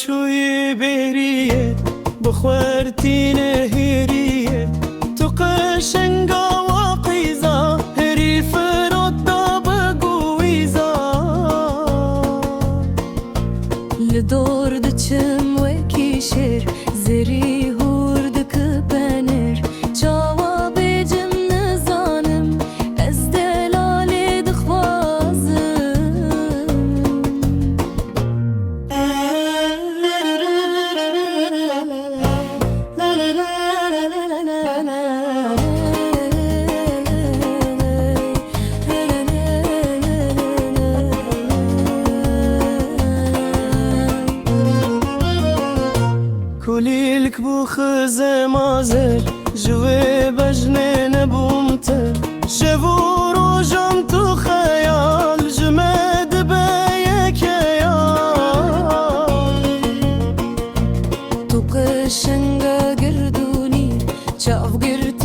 چوی بریه بخورتی نهیریه تو قشنگا و قیزا هری فرود دا بگویزا لدور دچم وکی شر زری هور دک پنر چاوا بجم نزانم از دلال دخوازم كليلك بوخز مازل جوي بجنين بومتل شفور وجم تو خيال جماد بيك يال تو قشنگا گردونی چاو گرد